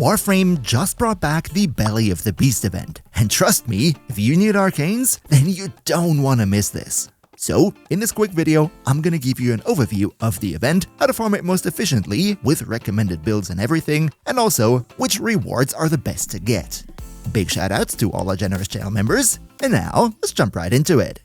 Warframe just brought back the Belly of the Beast event, and trust me, if you need Arcanes, then you don't want to miss this. So, in this quick video, I'm gonna give you an overview of the event, how to farm it most efficiently, with recommended builds and everything, and also which rewards are the best to get. Big shoutouts to all our generous channel members, and now, let's jump right into it.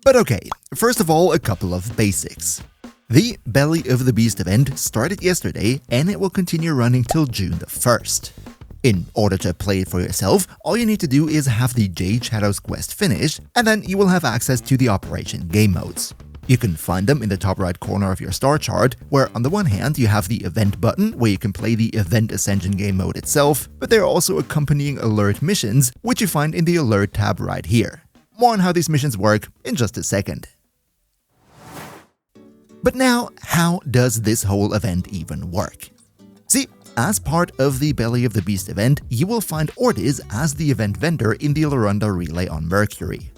But okay, first of all, a couple of basics. The Belly of the Beast event started yesterday, and it will continue running till June the 1st. In order to play it for yourself, all you need to do is have the Jade Shadows quest finished, and then you will have access to the Operation game modes. You can find them in the top right corner of your star chart, where on the one hand you have the event button where you can play the Event Ascension game mode itself, but there are also accompanying alert missions, which you find in the alert tab right here. More on how these missions work in just a second. But now, how does this whole event even work? See, as part of the Belly of the Beast event, you will find Ortiz as the event vendor in the Larunda relay on Mercury.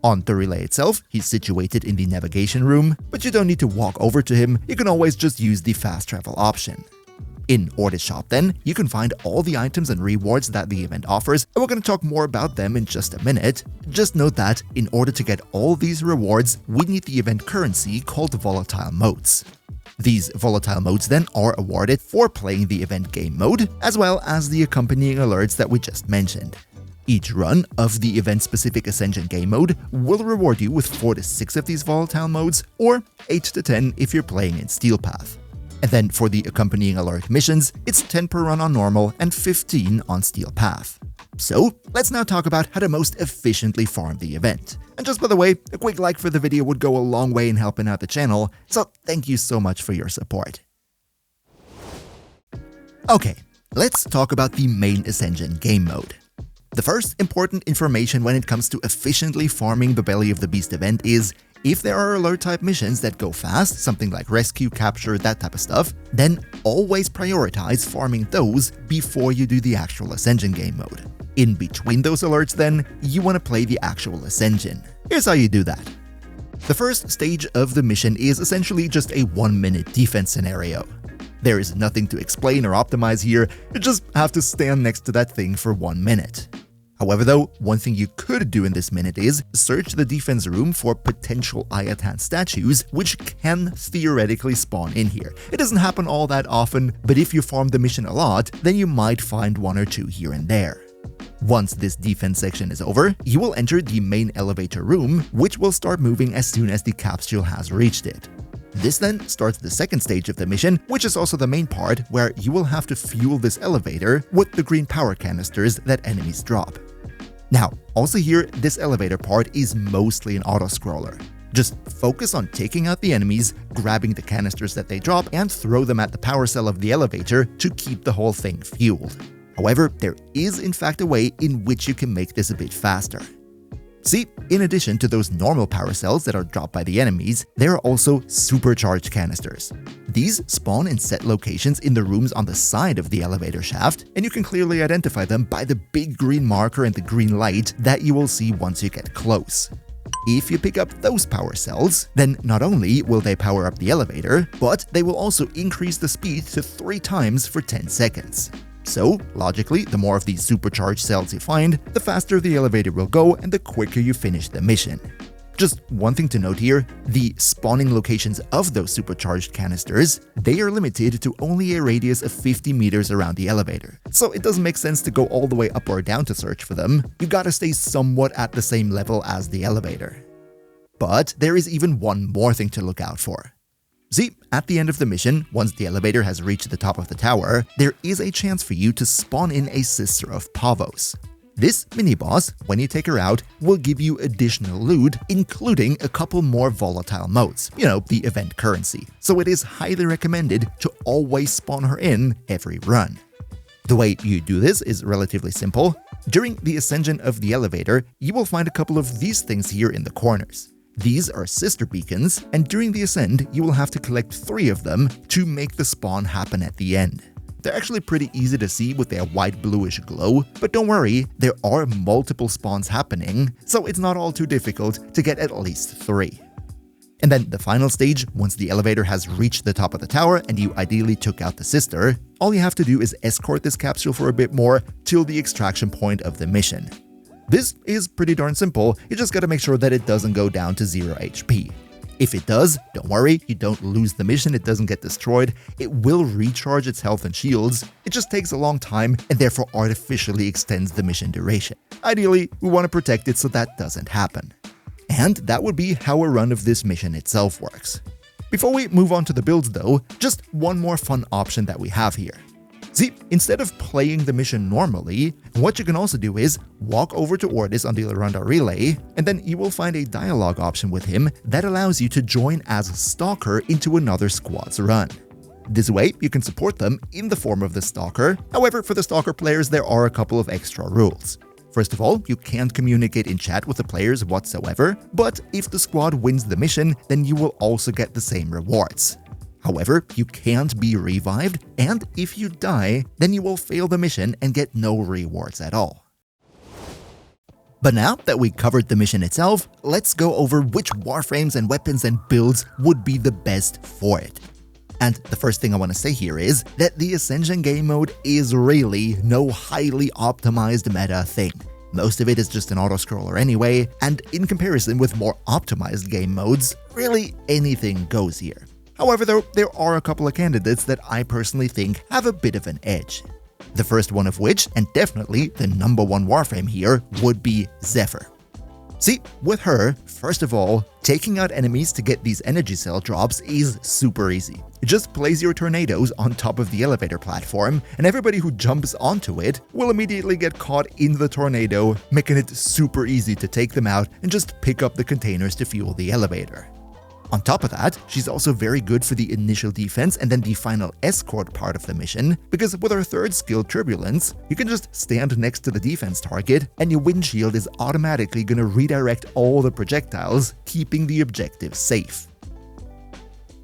On the relay itself, he's situated in the navigation room, but you don't need to walk over to him, you can always just use the fast travel option. In Ortiz shop then, you can find all the items and rewards that the event offers, and we're going to talk more about them in just a minute. Just note that, in order to get all these rewards, we need the event currency called Volatile Motes. These Volatile Motes then are awarded for playing the event game mode, as well as the accompanying alerts that we just mentioned. Each run of the event-specific Ascension game mode will reward you with 4 to 6 of these Volatile Motes, or 8 to 10 if you're playing in Steel Path. And then for the accompanying alert missions, it's 10 per run on normal and 15 on Steel Path. So, let's now talk about how to most efficiently farm the event. And just by the way, a quick like for the video would go a long way in helping out the channel, so thank you so much for your support. Okay, let's talk about the main Ascension game mode. The first important information when it comes to efficiently farming the Belly of the Beast event is, if there are alert-type missions that go fast, something like rescue, capture, that type of stuff, then always prioritize farming those before you do the actual Ascension game mode. In between those alerts then, you want to play the actual Ascension. Here's how you do that. The first stage of the mission is essentially just a 1-minute defense scenario. There is nothing to explain or optimize here, you just have to stand next to that thing for 1 minute. However though, one thing you could do in this minute is search the defense room for potential Ayatan statues, which can theoretically spawn in here. It doesn't happen all that often, but if you farm the mission a lot, then you might find 1 or 2 here and there. Once this defense section is over, you will enter the main elevator room, which will start moving as soon as the capsule has reached it. This then starts the second stage of the mission, which is also the main part where you will have to fuel this elevator with the green power canisters that enemies drop. Now, also here, this elevator part is mostly an auto-scroller. Just focus on taking out the enemies, grabbing the canisters that they drop, and throw them at the power cell of the elevator to keep the whole thing fueled. However, there is in fact a way in which you can make this a bit faster. See, in addition to those normal power cells that are dropped by the enemies, there are also supercharged canisters. These spawn in set locations in the rooms on the side of the elevator shaft, and you can clearly identify them by the big green marker and the green light that you will see once you get close. If you pick up those power cells, then not only will they power up the elevator, but they will also increase the speed to 3 times for 10 seconds. So, logically, the more of these supercharged cells you find, the faster the elevator will go and the quicker you finish the mission. Just one thing to note here, the spawning locations of those supercharged canisters, they are limited to only a radius of 50 meters around the elevator. So it doesn't make sense to go all the way up or down to search for them, you gotta stay somewhat at the same level as the elevator. But there is even one more thing to look out for. See, at the end of the mission, once the elevator has reached the top of the tower, there is a chance for you to spawn in a Sister of Pavos. This mini-boss, when you take her out, will give you additional loot, including a couple more Volatile Motes, the event currency, so it is highly recommended to always spawn her in every run. The way you do this is relatively simple. During the ascension of the elevator, you will find a couple of these things here in the corners. These are sister beacons, and during the ascent, you will have to collect 3 of them to make the spawn happen at the end. They're actually pretty easy to see with their white bluish glow, but don't worry, there are multiple spawns happening, so it's not all too difficult to get at least 3. And then the final stage, once the elevator has reached the top of the tower and you ideally took out the sister, all you have to do is escort this capsule for a bit more till the extraction point of the mission. This is pretty darn simple, you just gotta make sure that it doesn't go down to 0 HP. If it does, don't worry, you don't lose the mission, it doesn't get destroyed, it will recharge its health and shields, it just takes a long time and therefore artificially extends the mission duration. Ideally, we want to protect it so that doesn't happen. And that would be how a run of this mission itself works. Before we move on to the builds though, just one more fun option that we have here. See, instead of playing the mission normally, what you can also do is walk over to Ordis on the Loranda Relay, and then you will find a dialogue option with him that allows you to join as a stalker into another squad's run. This way, you can support them in the form of the stalker. However, for the stalker players, there are a couple of extra rules. First of all, you can't communicate in chat with the players whatsoever, but if the squad wins the mission, then you will also get the same rewards. However, you can't be revived, and if you die, then you will fail the mission and get no rewards at all. But now that we covered the mission itself, let's go over which warframes and weapons and builds would be the best for it. And the first thing I want to say here is that the Ascension game mode is really no highly optimized meta thing. Most of it is just an auto-scroller anyway, and in comparison with more optimized game modes, really anything goes here. However though, there are a couple of candidates that I personally think have a bit of an edge. The first one of which, and definitely the number one warframe here, would be Zephyr. See, with her, first of all, taking out enemies to get these energy cell drops is super easy. Just place your tornadoes on top of the elevator platform, and everybody who jumps onto it will immediately get caught in the tornado, making it super easy to take them out and just pick up the containers to fuel the elevator. On top of that, she's also very good for the initial defense and then the final escort part of the mission, because with her third skill, Turbulence, you can just stand next to the defense target and your windshield is automatically gonna redirect all the projectiles, keeping the objective safe.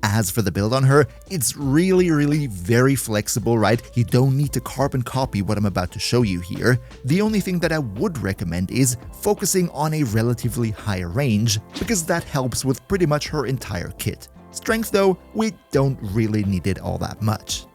As for the build on her, it's really very flexible, right? You don't need to carbon copy what I'm about to show you here. The only thing that I would recommend is focusing on a relatively high range, because that helps with pretty much her entire kit. Strength though, we don't really need it all that much.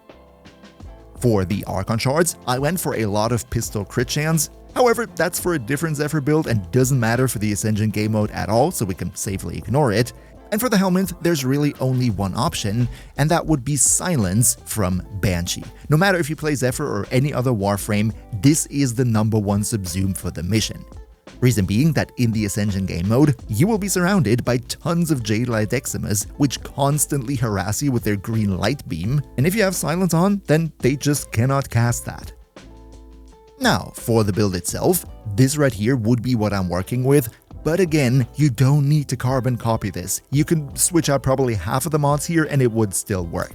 For the Archon shards, I went for a lot of pistol crit chance. However, that's for a different Zephyr build and doesn't matter for the Ascension game mode at all, so we can safely ignore it. And for the helmet, there's really only one option, and that would be Silence from Banshee. No matter if you play Zephyr or any other warframe, this is the number one subsume for the mission. Reason being that in the Ascension game mode, you will be surrounded by tons of Jade-like Deximas, which constantly harass you with their green light beam, and if you have Silence on, then they just cannot cast that. Now, for the build itself, this right here would be what I'm working with. But again, you don't need to carbon copy this. You can switch out probably half of the mods here and it would still work.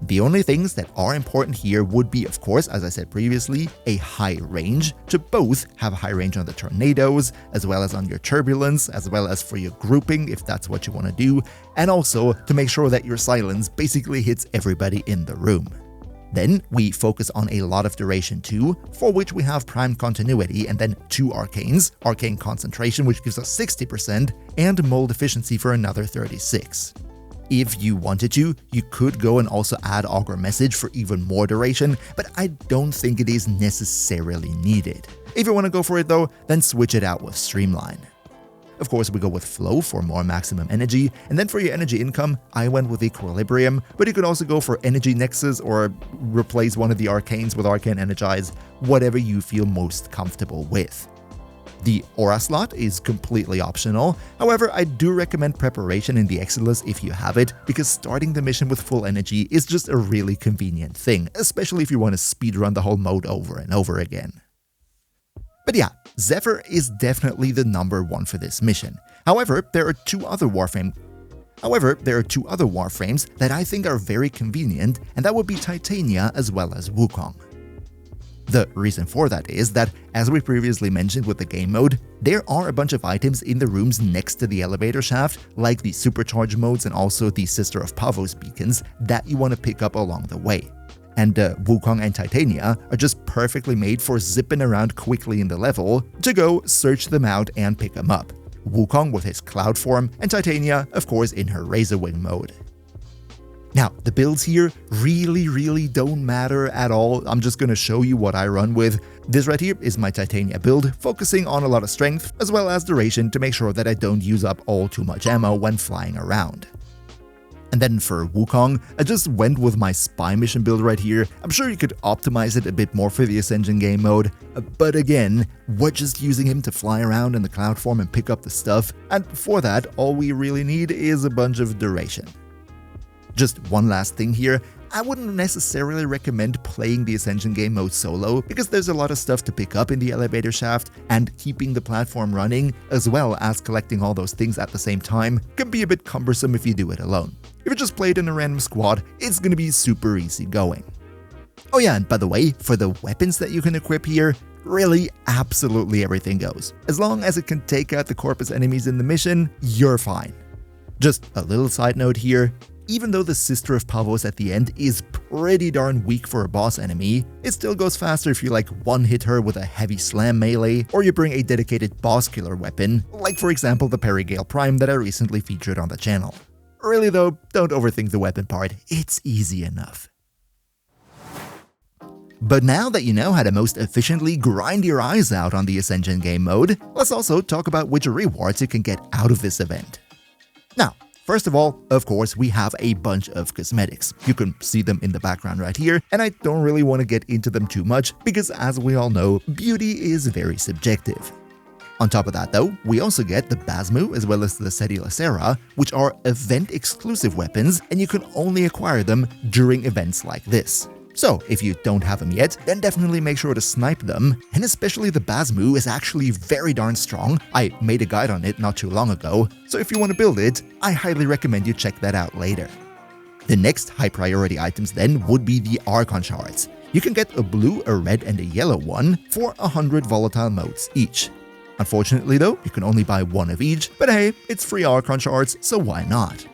The only things that are important here would be, of course, as I said previously, a high range, to both have a high range on the tornadoes, as well as on your turbulence, as well as for your grouping if that's what you want to do, and also to make sure that your silence basically hits everybody in the room. Then we focus on a lot of duration too, for which we have Prime Continuity and then 2 Arcanes, Arcane Concentration which gives us 60%, and Mold Efficiency for another 36%. If you wanted to, you could go and also add Augur Message for even more duration, but I don't think it is necessarily needed. If you want to go for it though, then switch it out with Streamline. Of course, we go with Flow for more maximum energy, and then for your energy income, I went with Equilibrium, but you could also go for Energy Nexus or replace one of the Arcanes with Arcane Energize, whatever you feel most comfortable with. The Aura slot is completely optional, however, I do recommend Preparation in the Exilus if you have it, because starting the mission with full energy is just a really convenient thing, especially if you want to speedrun the whole mode over and over again. But yeah, Zephyr is definitely the number one for this mission. However, there are two other warframes that I think are very convenient, and that would be Titania as well as Wukong. The reason for that is that, as we previously mentioned with the game mode, there are a bunch of items in the rooms next to the elevator shaft, like the supercharge modes and also the Sister of Pavos beacons, that you want to pick up along the way. And Wukong and Titania are just perfectly made for zipping around quickly in the level to go search them out and pick them up. Wukong with his cloud form, and Titania, of course, in her Razorwing mode. Now, the builds here really don't matter at all. I'm just gonna show you what I run with. This right here is my Titania build, focusing on a lot of strength as well as duration to make sure that I don't use up all too much ammo when flying around. And then for Wukong, I just went with my spy mission build right here. I'm sure you could optimize it a bit more for the Ascension game mode, but again, we're just using him to fly around in the cloud form and pick up the stuff, and for that, all we really need is a bunch of duration. Just one last thing here, I wouldn't necessarily recommend playing the Ascension game mode solo because there's a lot of stuff to pick up in the elevator shaft, and keeping the platform running as well as collecting all those things at the same time can be a bit cumbersome if you do it alone. If you just play it in a random squad, it's gonna be super easy going. Oh yeah, and by the way, for the weapons that you can equip here, really absolutely everything goes. As long as it can take out the Corpus enemies in the mission, you're fine. Just a little side note here, even though the Sister of Pavos at the end is pretty darn weak for a boss enemy, it still goes faster if you one-hit her with a heavy slam melee, or you bring a dedicated boss killer weapon, like for example the Perigale Prime that I recently featured on the channel. Really though, don't overthink the weapon part, it's easy enough. But now that you know how to most efficiently grind your eyes out on the Ascension game mode, let's also talk about which rewards you can get out of this event. Now, first of all, of course, we have a bunch of cosmetics. You can see them in the background right here, and I don't really want to get into them too much because, as we all know, beauty is very subjective. On top of that though, we also get the Basmu as well as the Seti Lacera, which are event-exclusive weapons, and you can only acquire them during events like this. So, if you don't have them yet, then definitely make sure to snipe them, and especially the Basmu is actually very darn strong. I made a guide on it not too long ago, so if you want to build it, I highly recommend you check that out later. The next high priority items then would be the Archon shards. You can get a blue, a red, and a yellow one for 100 volatile motes each. Unfortunately though, you can only buy one of each, but hey, it's free Archon shards, so why not?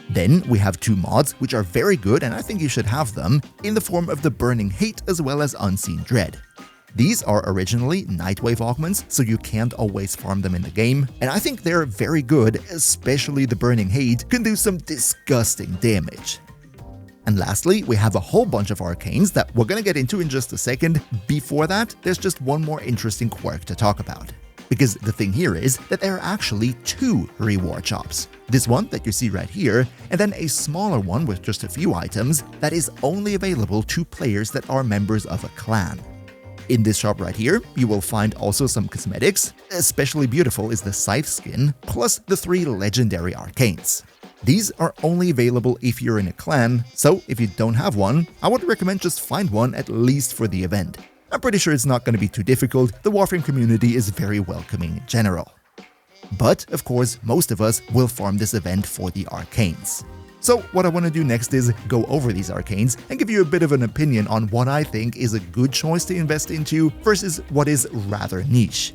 Then we have two mods which are very good, and I think you should have them, in the form of the Burning Hate as well as Unseen Dread. These are originally Nightwave augments, so you can't always farm them in the game, and I think they're very good, especially the Burning Hate can do some disgusting damage. And lastly, we have a whole bunch of arcanes that we're gonna get into in just a second. Before that, there's just one more interesting quirk to talk about. Because the thing here is that there are actually two reward shops. This one that you see right here, and then a smaller one with just a few items that is only available to players that are members of a clan. In this shop right here, you will find also some cosmetics. Especially beautiful is the Scythe skin, plus the 3 legendary arcanes. These are only available if you're in a clan, so if you don't have one, I would recommend just find one at least for the event. I'm pretty sure it's not going to be too difficult, the Warframe community is very welcoming in general. But, of course, most of us will farm this event for the arcanes. So what I want to do next is go over these arcanes and give you a bit of an opinion on what I think is a good choice to invest into versus what is rather niche.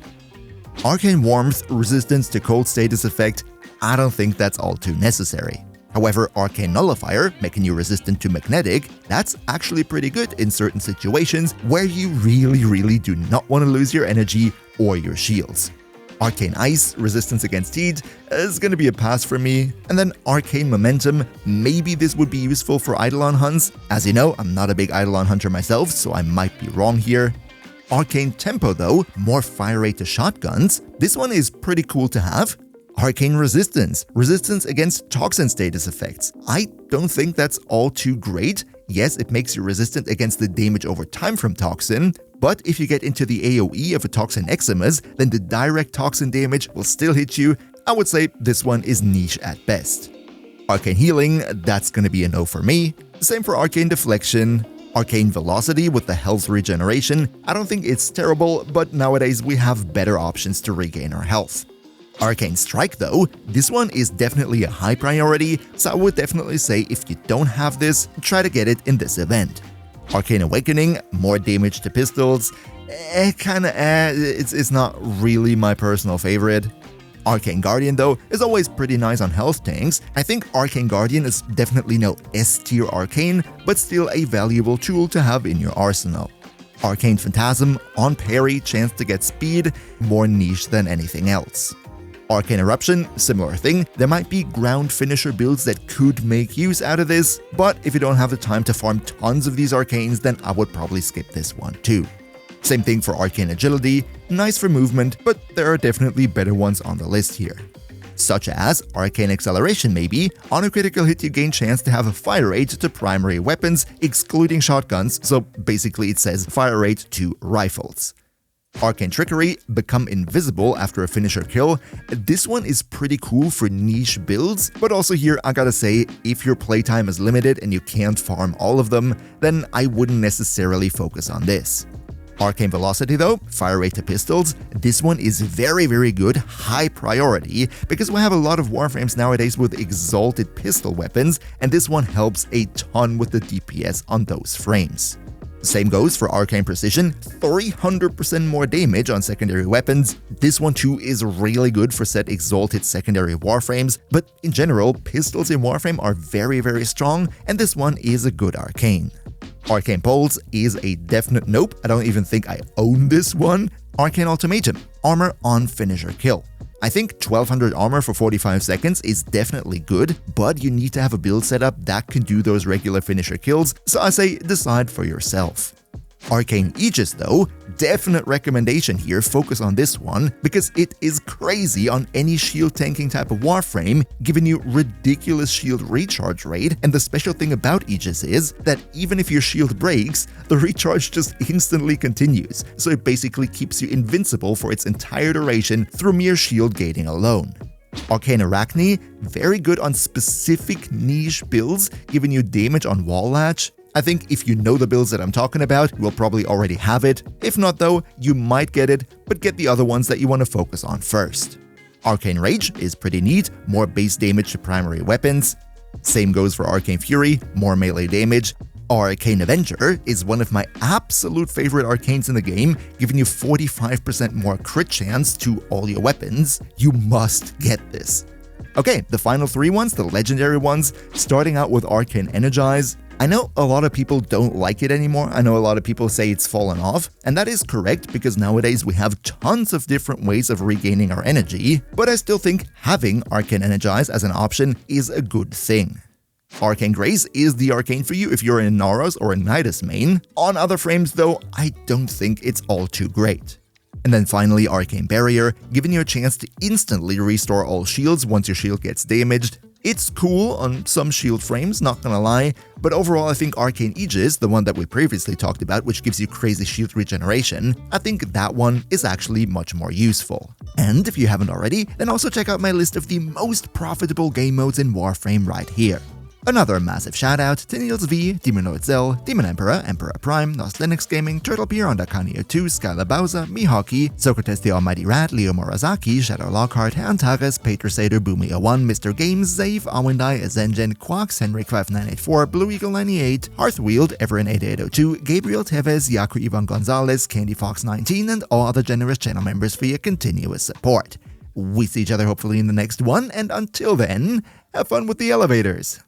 Arcane Warmth, resistance to cold status effect, I don't think that's all too necessary. However, Arcane Nullifier, making you resistant to magnetic, that's actually pretty good in certain situations where you really do not want to lose your energy or your shields. Arcane Ice, resistance against heat, is gonna be a pass for me. And then Arcane Momentum, maybe this would be useful for Eidolon hunts. As you know, I'm not a big Eidolon hunter myself, so I might be wrong here. Arcane Tempo though, more fire rate to shotguns, this one is pretty cool to have. Arcane Resistance, resistance against toxin status effects. I don't think that's all too great. Yes, it makes you resistant against the damage over time from toxin, but if you get into the AoE of a toxin Eximus, then the direct toxin damage will still hit you. I would say this one is niche at best. Arcane Healing, that's gonna be a no for me. Same for Arcane Deflection. Arcane Velocity with the health regeneration, I don't think it's terrible, but nowadays we have better options to regain our health. Arcane Strike though, this one is definitely a high priority, so I would definitely say if you don't have this, try to get it in this event. Arcane Awakening, more damage to pistols, it's not really my personal favorite. Arcane Guardian though is always pretty nice on health tanks. I think Arcane Guardian is definitely no S-tier arcane, but still a valuable tool to have in your arsenal. Arcane Phantasm, on parry, chance to get speed, more niche than anything else. Arcane Eruption, similar thing, there might be ground finisher builds that could make use out of this, but if you don't have the time to farm tons of these arcanes, then I would probably skip this one too. Same thing for Arcane Agility, nice for movement, but there are definitely better ones on the list here. Such as Arcane Acceleration maybe, on a critical hit you gain chance to have a fire rate to primary weapons, excluding shotguns, so basically it says fire rate to rifles. Arcane Trickery, become invisible after a finisher kill. This one is pretty cool for niche builds, but also here I gotta say, if your playtime is limited and you can't farm all of them, then I wouldn't necessarily focus on this. Arcane Velocity though, fire rate to pistols, this one is very good, high priority, because we have a lot of Warframes nowadays with exalted pistol weapons, and this one helps a ton with the DPS on those frames. Same goes for Arcane Precision, 300% more damage on secondary weapons. This one too is really good for set exalted secondary Warframes, but in general, pistols in Warframe are very strong, and this one is a good arcane. Arcane Pulse is a definite nope, I don't even think I own this one. Arcane Ultimatum, armor on finisher kill. I think 1200 armor for 45 seconds is definitely good, but you need to have a build setup that can do those regular finisher kills, so I say decide for yourself. Arcane Aegis though, definite recommendation here, focus on this one, because it is crazy on any shield tanking type of Warframe, giving you ridiculous shield recharge rate, and the special thing about Aegis is that even if your shield breaks, the recharge just instantly continues, so it basically keeps you invincible for its entire duration through mere shield gating alone. Arcane Arachne, very good on specific niche builds, giving you damage on wall latch. I think if you know the builds that I'm talking about, you will probably already have it. If not though, you might get it, but get the other ones that you want to focus on first. Arcane Rage is pretty neat, more base damage to primary weapons. Same goes for Arcane Fury, more melee damage. Arcane Avenger is one of my absolute favorite arcanes in the game, giving you 45% more crit chance to all your weapons. You must get this. Okay, the final three ones, the legendary ones, starting out with Arcane Energize. I know a lot of people don't like it anymore, I know a lot of people say it's fallen off, and that is correct because nowadays we have tons of different ways of regaining our energy, but I still think having Arcane Energize as an option is a good thing. Arcane Grace is the arcane for you if you're in Naros or a Nidus main. On other frames though, I don't think it's all too great. And then finally Arcane Barrier, giving you a chance to instantly restore all shields once your shield gets damaged. It's cool on some shield frames, not gonna lie, but overall I think Arcane Aegis, the one that we previously talked about, which gives you crazy shield regeneration, I think that one is actually much more useful. And if you haven't already, then also check out my list of the most profitable game modes in Warframe right here. Another massive shoutout to Niels V, Demonoid Zell, Demon Emperor, Emperor Prime, Nost Linux Gaming, Turtle Pier on Dakanio 2, Skylar Bowser, Mihawki, Socrates the Almighty Rat, Leo Morazaki, Shadow Lockhart, Antares, Patrisader, Boomy01, Mr. Games, Zave, Awendai, Azengen, Quax, Henrik5984, Blue Eagle 98, Hearthwield, Everin 8802, Gabriel Tevez, Yaku Ivan Gonzalez, Candy Fox 19, and all other generous channel members for your continuous support. We see each other hopefully in the next one, and until then, have fun with the elevators.